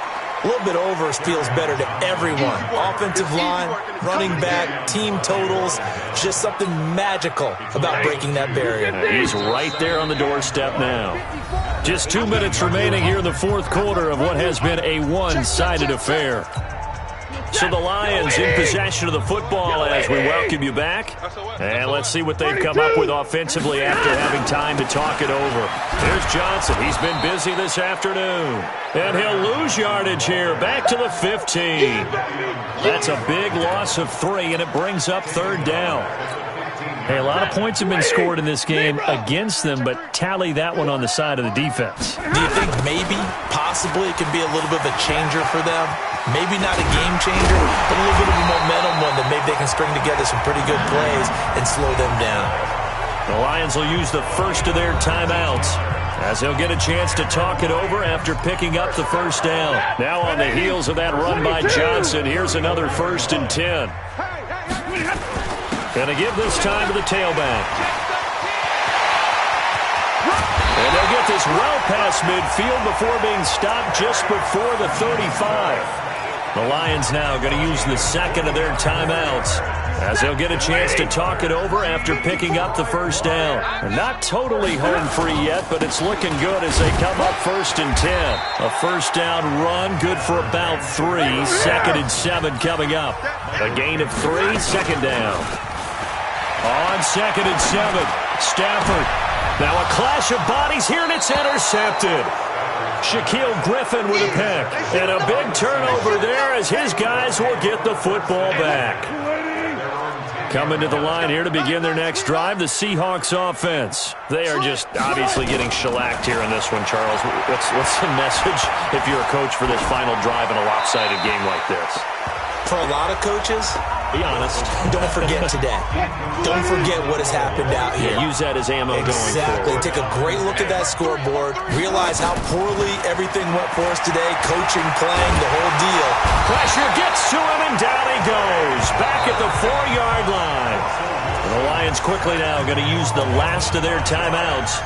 A little bit over feels better to everyone. Offensive line, running back, team totals, just something magical about breaking that barrier. He's right there on the doorstep now. Just 2 minutes remaining here in the 4th quarter of what has been a one-sided affair. So the Lions in possession of the football as we welcome you back. And let's see what they've come up with offensively after having time to talk it over. Here's Johnson. He's been busy this afternoon. And he'll lose yardage here. Back to the 15. That's a big loss of 3, and it brings up 3rd down. Hey, a lot of points have been scored in this game against them, but tally that one on the side of the defense. Do you think maybe, possibly, it could be a little bit of a changer for them? Maybe not a game changer, but a little bit of a momentum one that maybe they can string together some pretty good plays and slow them down. The Lions will use the first of their timeouts as they'll get a chance to talk it over after picking up the 1st down. Now on the heels of that run by Johnson, here's another 1st and 10. Going to give this time to the tailback. And they'll get this well past midfield before being stopped just before the 35. The Lions now going to use the 2nd of their timeouts as they'll get a chance to talk it over after picking up the 1st down. They're not totally home free yet, but it's looking good as they come up 1st and 10. A 1st down run, good for about 3. 2nd and 7 coming up. A gain of 3, 2nd down. On 2nd and 7, Stafford. Now a clash of bodies here, and it's intercepted. Shaquille Griffin with a pick. And a big turnover there as his guys will get the football back. Coming to the line here to begin their next drive, the Seahawks offense. They are just obviously getting shellacked here in this one, Charles. What's the message if you're a coach for this final drive in a lopsided game like this? For a lot of coaches, be honest. Don't forget today. Don't forget what has happened out here. Yeah, use that as ammo going forward. Exactly. Take a great look at that scoreboard. Realize how poorly everything went for us today. Coaching, playing, the whole deal. Pressure gets to him, and down he goes. Back at the 4-yard line. And the Lions quickly now going to use the last of their timeouts.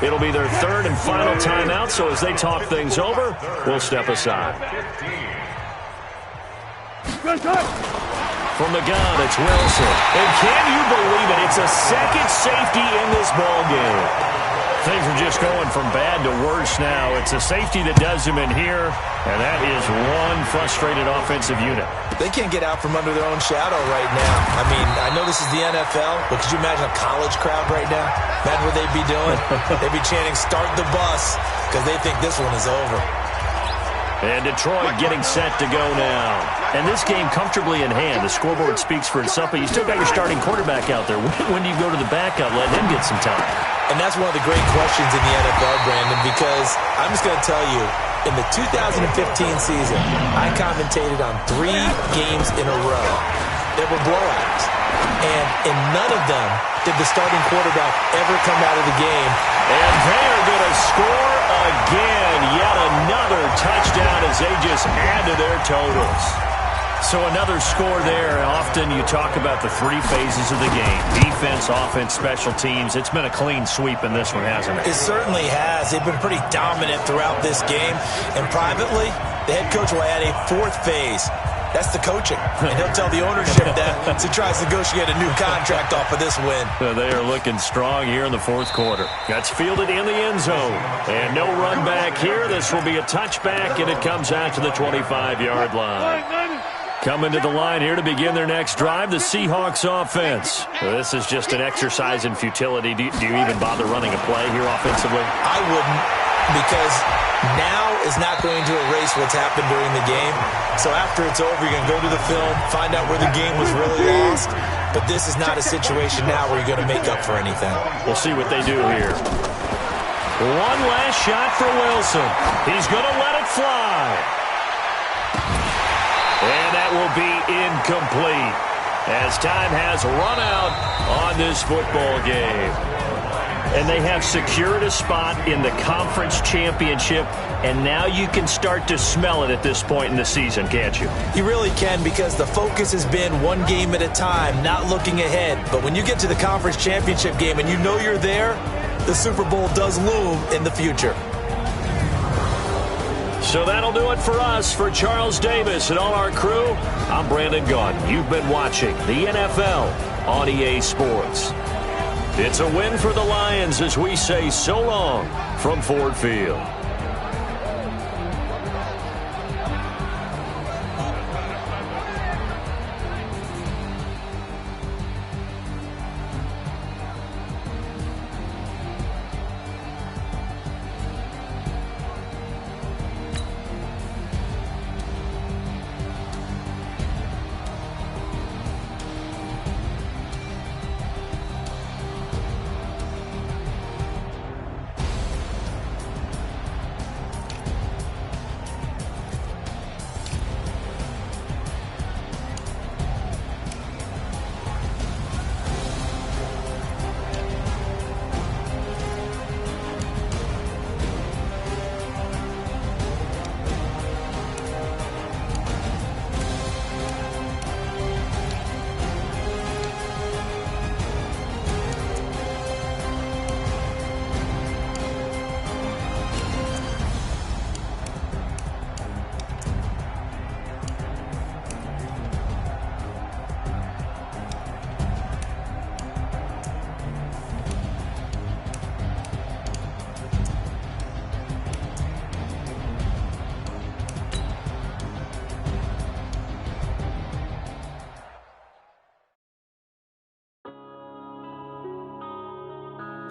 It'll be their 3rd and final timeout, so as they talk things over, we'll step aside. From the gun, it's Wilson. And can you believe it? It's a 2nd safety in this ball game. Things are just going from bad to worse now. It's a safety that does him in here, and that is one frustrated offensive unit. They can't get out from under their own shadow right now. I mean, I know this is the NFL, but could you imagine a college crowd right now? Imagine what they'd be doing. They'd be chanting, "Start the bus," because they think this one is over. And Detroit getting set to go now. And this game comfortably in hand. The scoreboard speaks for itself, but you still got your starting quarterback out there. When do you go to the backup, let him get some time? And that's one of the great questions in the NFL, Brandon, because I'm just going to tell you, in the 2015 season, I commentated on 3 games in a row that were blowouts. And in none of them did the starting quarterback ever come out of the game. And they are going to score again. Yet another touchdown as they just add to their totals. So another score there. Often you talk about the 3 phases of the game. Defense, offense, special teams. It's been a clean sweep in this one, hasn't it? It certainly has. They've been pretty dominant throughout this game. And privately, the head coach will add a 4th phase. That's the coaching. And he'll tell the ownership that as he tries to negotiate a new contract off of this win. They are looking strong here in the 4th quarter. That's fielded in the end zone. And no run back here. This will be a touchback, and it comes out to the 25-yard line. Coming to the line here to begin their next drive, the Seahawks offense. This is just an exercise in futility. Do you even bother running a play here offensively? I wouldn't, because now is is not going to erase what's happened during the game. So after it's over, you're going to go to the film, find out where the game was really lost. But this is not a situation now where you're going to make up for anything. We'll see what they do here. One last shot for Wilson. He's going to let it fly. And that will be incomplete as time has run out on this football game. And they have secured a spot in the conference championship, and now you can start to smell it at this point in the season, can't you? You really can, because the focus has been one game at a time, not looking ahead. But when you get to the conference championship game and you know you're there, the Super Bowl does loom in the future. So that'll do it for us. For Charles Davis and all our crew, I'm Brandon Gaudin. You've been watching the NFL on EA Sports. It's a win for the Lions as we say so long from Ford Field.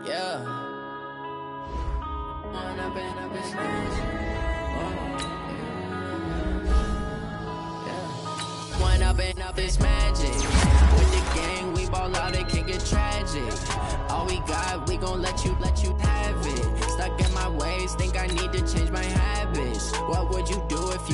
Yeah. One up is magic. With the gang, we ball out, it can get tragic. All we got, we gon' let you have it. Stuck in my ways, think I need to change my habits. What would you do if